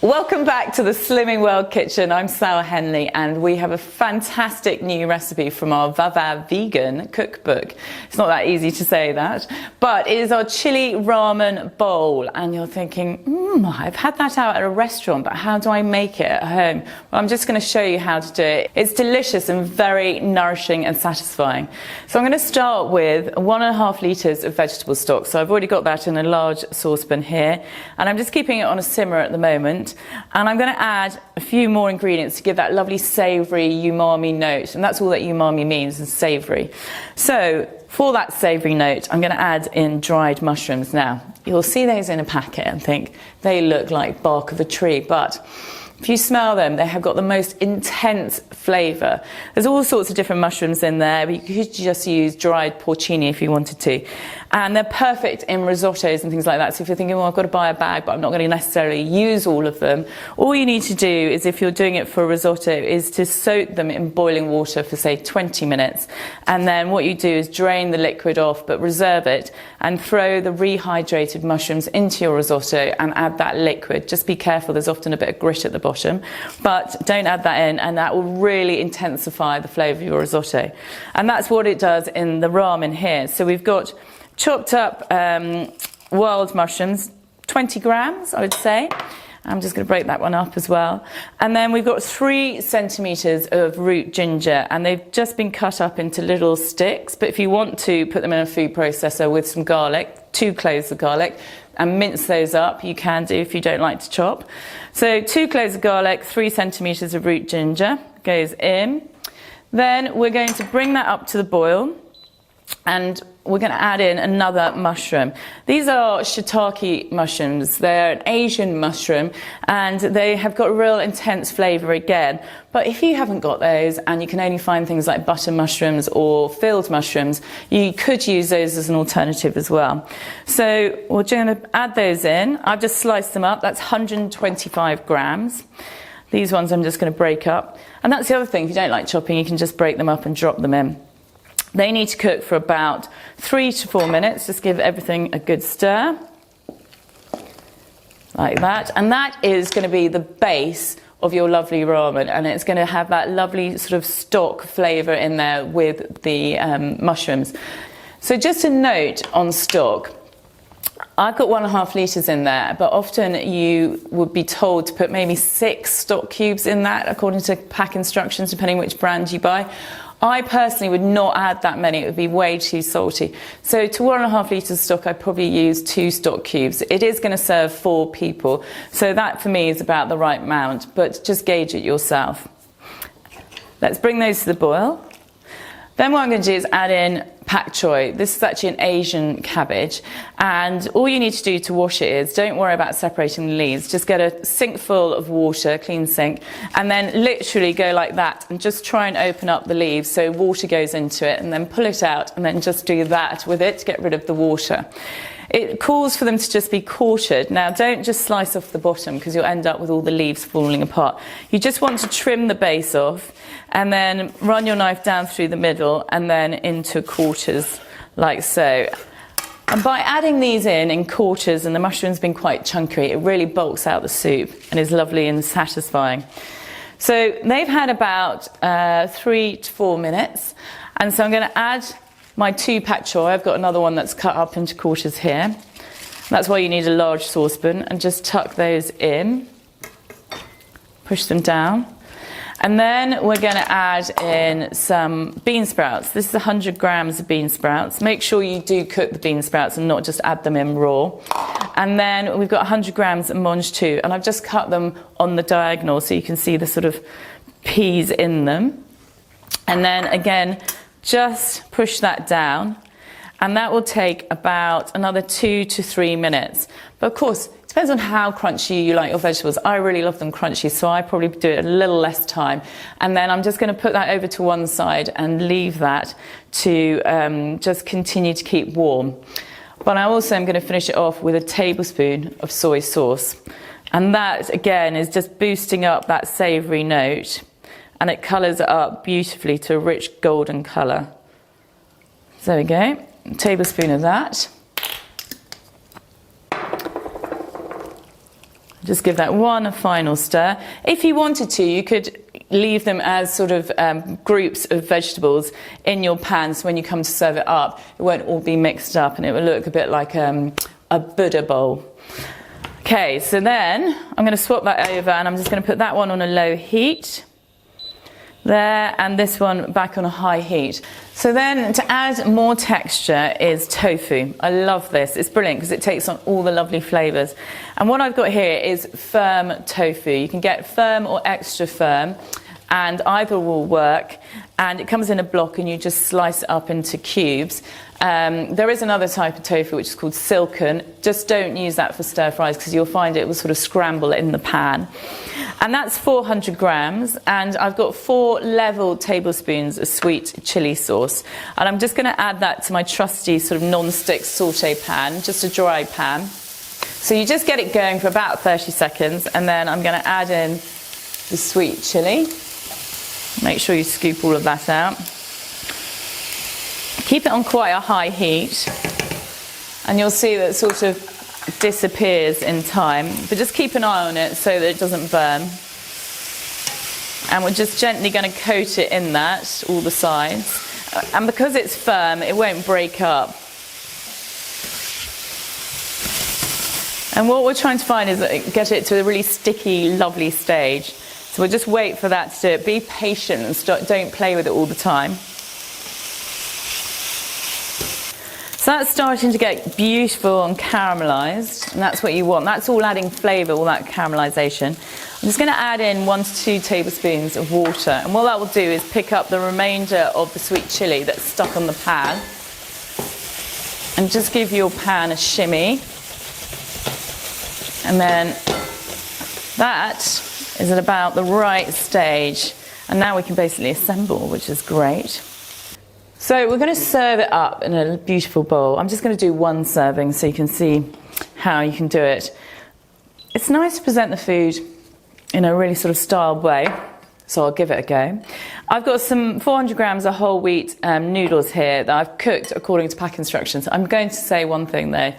Welcome back to the Slimming World Kitchen. I'm Sarah Henley and we have a fantastic new recipe from our Vava Vegan cookbook. It's not that easy to say that, but it is our chili ramen bowl. And you're thinking, I've had that out at a restaurant, but how do I make it at home? Well, I'm just going to show you how to do it. It's delicious and very nourishing and satisfying. So I'm going to start with 1.5 litres of vegetable stock. So I've already got that in a large saucepan here, and I'm just keeping it on a simmer at the moment. And I'm going to add a few more ingredients to give that lovely savoury umami note. And that's all that umami means, is savoury. So for that savoury note, I'm going to add in dried mushrooms. Now, you'll see those in a packet and think they look like bark of a tree, but if you smell them, they have got the most intense flavour. There's all sorts of different mushrooms in there, but you could just use dried porcini if you wanted to. And they're perfect in risottos and things like that. So if you're thinking, well, I've got to buy a bag, but I'm not going to necessarily use all of them, all you need to do is, if you're doing it for a risotto, is to soak them in boiling water for, say, 20 minutes. And then what you do is drain the liquid off, but reserve it, and throw the rehydrated mushrooms into your risotto and add that liquid. Just be careful, there's often a bit of grit at the bottom, but don't add that in, and that will really intensify the flavour of your risotto. And that's what it does in the ramen here. So we've got chopped up wild mushrooms, 20 grams, I would say. I'm just going to break that one up as well. And then we've got 3 centimetres of root ginger, and they've just been cut up into little sticks. But if you want to put them in a food processor with some garlic, 2 cloves of garlic, and mince those up, you can do if you don't like to chop. So 2 cloves of garlic, 3 centimetres of root ginger goes in. Then we're going to bring that up to the boil, and we're going to add in another mushroom. These are shiitake mushrooms. They're an Asian mushroom, and they have got a real intense flavour again. But if you haven't got those, and you can only find things like butter mushrooms or field mushrooms, you could use those as an alternative as well. So we're going to add those in. I've just sliced them up. That's 125 grams. These ones I'm just going to break up. And that's the other thing. If you don't like chopping, you can just break them up and drop them in. They need to cook for about 3 to 4 minutes. Just give everything a good stir, like that. And that is going to be the base of your lovely ramen, and it's going to have that lovely sort of stock flavour in there with the mushrooms. So just a note on stock. I've got 1.5 litres in there, but often you would be told to put maybe 6 stock cubes in that, according to pack instructions, depending which brand you buy. I personally would not add that many. It would be way too salty. So to 1.5 litres of stock, I'd probably use 2 stock cubes. It is going to serve 4 people. So that for me is about the right amount, but just gauge it yourself. Let's bring those to the boil. Then what I'm going to do is add in pak choi. This is actually an Asian cabbage, and all you need to do to wash it is, don't worry about separating the leaves. Just get a sink full of water, clean sink, and then literally go like that and just try and open up the leaves so water goes into it, and then pull it out, and then just do that with it to get rid of the water. It calls for them to just be quartered. Now, don't just slice off the bottom, because you'll end up with all the leaves falling apart. You just want to trim the base off, and then run your knife down through the middle and then into quarters, like so. And by adding these in quarters, and the mushroom's been quite chunky, it really bulks out the soup and is lovely and satisfying. So they've had about 3 to 4 minutes, and so I'm going to add my 2 pak choi. I've got another one that's cut up into quarters here. That's why you need a large saucepan, and just tuck those in, push them down. And then we're going to add in some bean sprouts. This is 100 grams of bean sprouts. Make sure you do cook the bean sprouts and not just add them in raw. And then we've got 100 grams of mangetout, and I've just cut them on the diagonal so you can see the sort of peas in them. And then again, just push that down, and that will take about another 2 to 3 minutes. But of course, it depends on how crunchy you like your vegetables. I really love them crunchy, so I probably do it a little less time. And then I'm just going to put that over to one side and leave that to just continue to keep warm. But I also am going to finish it off with a tablespoon of soy sauce. And that, again, is just boosting up that savoury note. And it colours it up beautifully to a rich golden colour. So there we go, a tablespoon of that. Just give that one final stir. If you wanted to, you could leave them as sort of groups of vegetables in your pan, so when you come to serve it up, it won't all be mixed up and it will look a bit like a Buddha bowl. Okay, so then I'm going to swap that over and I'm just going to put that one on a low heat. There, and this one back on a high heat. So then to add more texture is tofu. I love this. It's brilliant because it takes on all the lovely flavours. And what I've got here is firm tofu. You can get firm or extra firm, and either will work. And it comes in a block and you just slice it up into cubes. There is another type of tofu which is called silken. Just don't use that for stir fries because you'll find it will sort of scramble in the pan. And that's 400 grams, and I've got 4 level tablespoons of sweet chili sauce. And I'm just going to add that to my trusty sort of non-stick saute pan, just a dry pan. So you just get it going for about 30 seconds, and then I'm going to add in the sweet chili. Make sure you scoop all of that out. Keep it on quite a high heat, and you'll see that it sort of disappears in time, but just keep an eye on it so that it doesn't burn. And we're just gently going to coat it in that, all the sides, and because it's firm it won't break up. And what we're trying to find is get it to a really sticky, lovely stage. So we'll just wait for that to do it. Be patient and don't play with it all the time. So that's starting to get beautiful and caramelised, and that's what you want. That's all adding flavour, all that caramelisation. I'm just going to add in 1 to 2 tablespoons of water, and what that will do is pick up the remainder of the sweet chilli that's stuck on the pan, and just give your pan a shimmy. And then that is at about the right stage, and now we can basically assemble, which is great. So we're going to serve it up in a beautiful bowl. I'm just going to do 1 serving so you can see how you can do it. It's nice to present the food in a really sort of styled way, so I'll give it a go. I've got some 400 grams of whole wheat noodles here that I've cooked according to pack instructions. I'm going to say one thing though.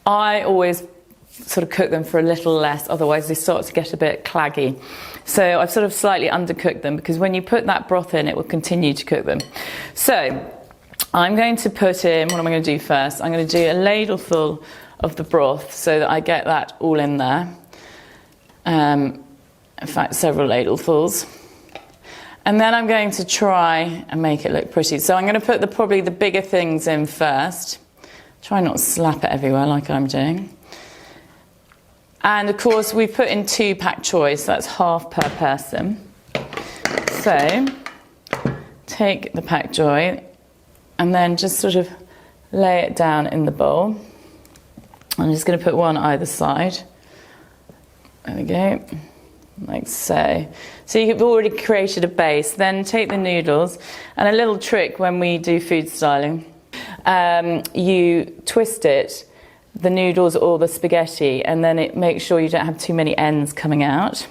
I always sort of cook them for a little less, otherwise they start to get a bit claggy. So I've sort of slightly undercooked them because when you put that broth in, it will continue to cook them. So I'm going to put in, what am I going to do first? I'm going to do a ladleful of the broth so that I get that all in there. In fact, several ladlefuls. And then I'm going to try and make it look pretty. So I'm going to put probably the bigger things in first. Try not to slap it everywhere like I'm doing. And of course we've put in 2 pak choi, so that's half per person. So take the pak choi and then just sort of lay it down in the bowl. I'm just going to put 1 either side. There we go, like so. So you've already created a base. Then take the noodles, and a little trick when we do food styling, you twist it, the noodles or the spaghetti, and then it makes sure you don't have too many ends coming out.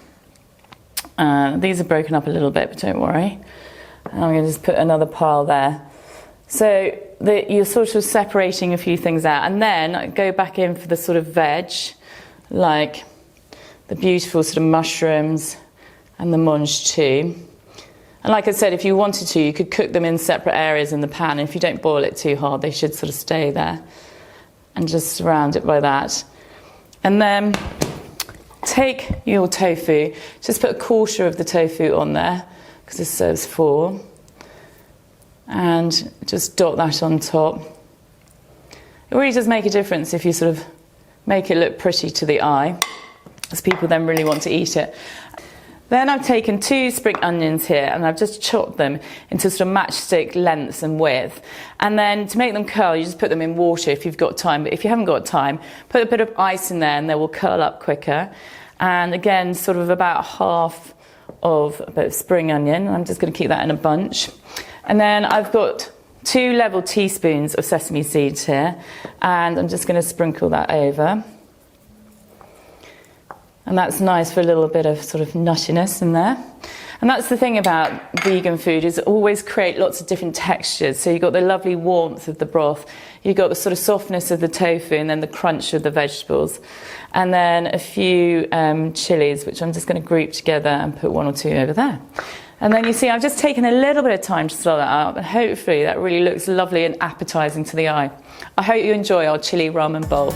These are broken up a little bit, but don't worry. And I'm going to just put another pile there. So you're sort of separating a few things out, and then go back in for the sort of veg, like the beautiful sort of mushrooms and the mangetout. And like I said, if you wanted to, you could cook them in separate areas in the pan. And if you don't boil it too hard, they should sort of stay there. And just surround it by that. And then take your tofu, just put 1/4 of the tofu on there, because this serves 4. And just dot that on top. It really does make a difference if you sort of make it look pretty to the eye, as people then really want to eat it. Then I've taken 2 spring onions here, and I've just chopped them into sort of matchstick lengths and width. And then to make them curl, you just put them in water if you've got time. But if you haven't got time, put a bit of ice in there and they will curl up quicker. And again, sort of about half of a bit of spring onion. I'm just going to keep that in a bunch. And then I've got 2 level teaspoons of sesame seeds here, and I'm just going to sprinkle that over. And that's nice for a little bit of sort of nuttiness in there. And that's the thing about vegan food, is always create lots of different textures. So you've got the lovely warmth of the broth, you've got the sort of softness of the tofu, and then the crunch of the vegetables. And then a few chilies, which I'm just going to group together and put 1 or 2 over there. And then you see I've just taken a little bit of time to swirl that up, and hopefully that really looks lovely and appetizing to the eye. I hope you enjoy our chili ramen bowl.